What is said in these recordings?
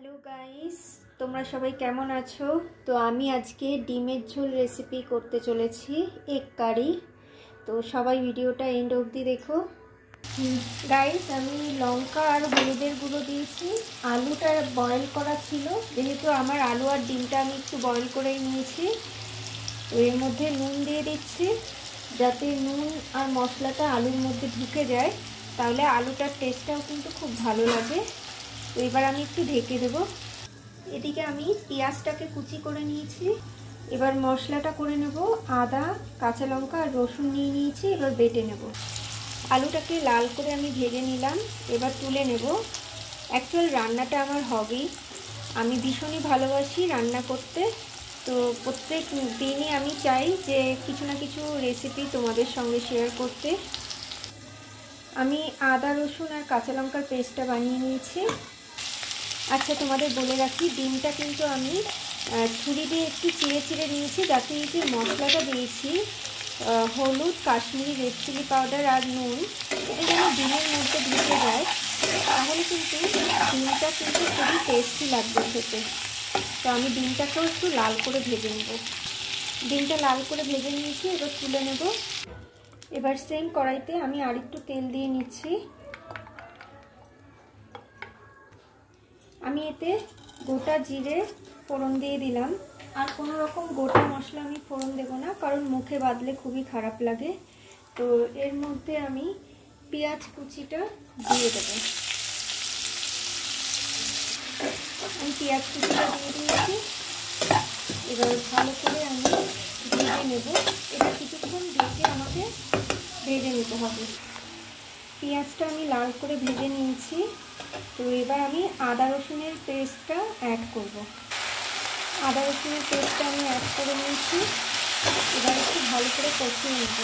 Hello guys, তোমরা সবাই কেমন আছো? তো আমি আজকে ডিমের ঝোল রেসিপি করতে চলেছি, এগ কারি। তো সবাই ভিডিওটা এন্ড অবধি দেখো। গাইস, আমি লঙ্কা আর হলুদের গুঁড়ো দিয়েছি। আলুটা বয়েল করা ছিল, যেহেতু আমার আলু আর ডিমটা আমি একটু বয়েল করেই নিয়েছি। তো এর মধ্যে নুন দিয়ে দিচ্ছি, যাতে নুন আর মশলাটা আলুর মধ্যে ঢুকে যায়, তাহলে আলুটার টেস্টটাও কিন্তু খুব ভালো লাগে। তো এবার আমি একটু ঢেকে দেবো। এদিকে আমি পেঁয়াজটাকে কুচি করে নিয়েছি। এবার মশলাটা করে নেব। আদা, কাঁচা লঙ্কা আর রসুন নিয়ে নিয়েছি, এবার বেটে নেব। আলুটাকে লাল করে আমি ভেজে নিলাম, এবার তুলে নেব। অ্যাকচুয়াল রান্নাটা আমার হবি, আমি ভীষণই ভালোবাসি রান্না করতে। তো প্রত্যেক দিনই আমি চাই যে কিছু না কিছু রেসিপি তোমাদের সঙ্গে শেয়ার করতে। আমি আদা, রসুন আর কাঁচা লঙ্কার পেস্টটা বানিয়ে নিয়েছি। আচ্ছা, তোমাদের বলে রাখি, ডিমটা কিন্তু আমি ছুরি দিয়ে একটু চিড়ে চিড়ে নিয়েছি, যাতে এই যে মশলাটা দিয়েছি, হলুদ, কাশ্মীরি রেড চিলি পাউডার আর নুন, এটা যেন ডিমের মধ্যে ঢুকে যায়, তাহলে কিন্তু ডিমটা কিন্তু খুবই টেস্টি লাগবে খেতে। তো আমি ডিমটাকেও একটু লাল করে ভেজে নেব। ডিমটা লাল করে ভেজে নিয়েছি, এবার তুলে নেব। এবার সেম কড়াইতে আমি আরেকটু তেল দিয়ে নিচ্ছি। আমি এতে গোটা জিরে ফোড়ন দিয়ে দিলাম, আর কোনো রকম গোটা মশলা আমি ফোড়ন দেবো না, কারণ মুখে বাঁধলে খুবই খারাপ লাগে। তো এর মধ্যে আমি পেঁয়াজ কুচিটা দিয়ে দেবো। আমি পেঁয়াজ কুচিটা দিয়ে দিয়েছি, এবার ভালো করে আমি ভেজে নেব। এটা কিছুক্ষণ ঢেকে আমাকে ভেজে নিতে হবে। পেঁয়াজটা আমি লাল করে ভেজে নিয়েছি। তো এবার আমি আদা রসুনের পেস্টটা অ্যাড করব। আদা রসুনের পেস্টটা আমি অ্যাড করে নিয়েছি, এবার একটু ভালো করে কষিয়ে নেব।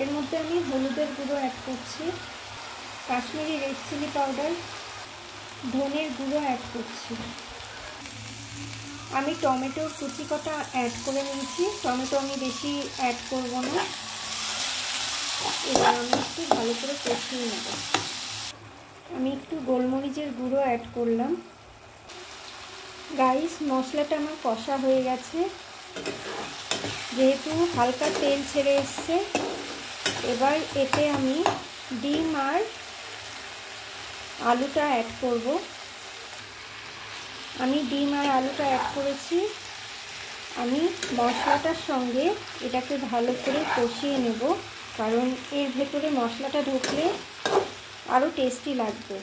এর মধ্যে আমি হলুদের গুঁড়ো অ্যাড করছি, কাশ্মীরি রেড চিলি পাউডার, ধনের গুঁড়ো অ্যাড করছি। আমি টমেটোর কুচি কটা অ্যাড করে নিয়েছি, টমেটো আমি বেশি অ্যাড করব না। এবার আমি একটু ভালো করে কষিয়ে নেব। আমি একটু গোলমরিচের গুঁড়ো অ্যাড করলাম। গাইস, মশলাটা আমার কষা হয়ে গেছে, যেহেতু হালকা তেল ছেড়ে এসছে। এবার এতে আমি ডিম আর আলুটা অ্যাড করব। আমি ডিম আর আলুটা অ্যাড করেছি। আমি মশলাটার সঙ্গে এটাকে ভালো করে কষিয়ে নেব, কারণ এর ভেতরে মশলাটা ঢুকলে আরও টেস্টি লাগবে।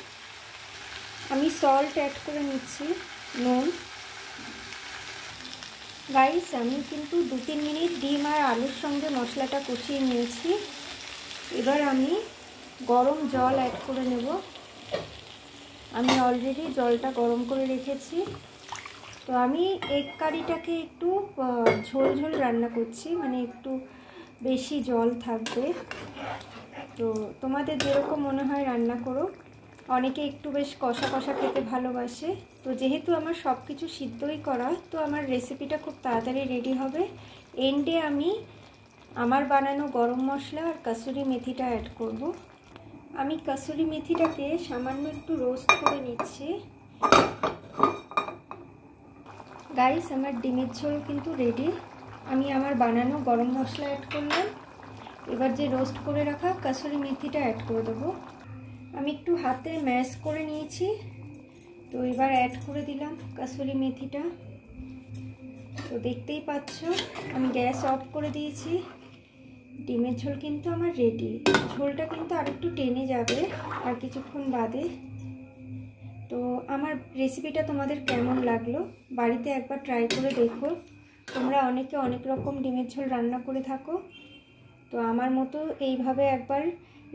আমি সল্ট অ্যাড করে নিচ্ছি, নুন। গাইস, আমি কিন্তু 2-3 মিনিট ডিম আর আলুর সঙ্গে মশলাটা কষিয়ে নিয়েছি। এবার আমি গরম জল অ্যাড করে নেব। আমি অলরেডি জলটা গরম করে রেখেছি। তো আমি এগ কারিটাকে একটু ঝোল ঝোল রান্না করছি, মানে একটু বেশি জল থাকবে। তো তোমাদের যেরকম মনে হয় রান্না করো। অনেকে একটু বেশ কষা কষা খেতে ভালোবাসে। তো যেহেতু আমার সব কিছু সিদ্ধই করা, তো আমার রেসিপিটা খুব তাড়াতাড়ি রেডি হবে। এন্ডে আমি আমার বানানো গরম মশলা আর কাসুরি মেথিটা অ্যাড করব। আমি কাসুরি মেথিটাকে সামান্য একটু রোস্ট করে নিচ্ছি। গাইস, আমার ডিমের ঝোল কিন্তু রেডি। আমি আমার বানানো গরম মশলা অ্যাড করলাম। এবার যে রোস্ট করে রাখা কাসুরি মেথিটা অ্যাড করে দেবো। আমি একটু হাতে ম্যাশ করে নিয়েছি, তো এবার অ্যাড করে দিলাম কাসুরি মেথিটা। তো দেখতেই পাচ্ছ, আমি গ্যাস অফ করে দিয়েছি। ডিমের ঝোল কিন্তু আমার রেডি। ঝোলটা কিন্তু আরেকটু টেনে যাবে আর কিছুক্ষণ বাদে। তো আমার রেসিপিটা তোমাদের কেমন লাগলো বাড়িতে একবার ট্রাই করে দেখো। তোমরা অনেকে অনেক রকম ডিমের ঝোল রান্না করে থাকো, তো আমার মতো এইভাবে একবার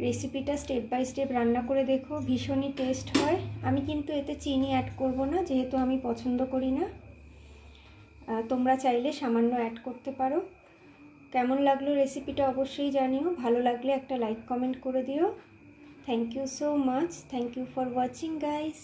রেসিপিটা স্টেপ বাই স্টেপ রান্না করে দেখো, ভীষণই টেস্ট হয়। আমি কিন্তু এতে চিনি অ্যাড করব না, যেহেতু আমি পছন্দ করি না। তোমরা চাইলে সামান্য অ্যাড করতে পারো। কেমন লাগলো রেসিপিটা অবশ্যই জানিও। ভালো লাগলে একটা লাইক কমেন্ট করে দিও। Thank you so much. Thank you for watching guys.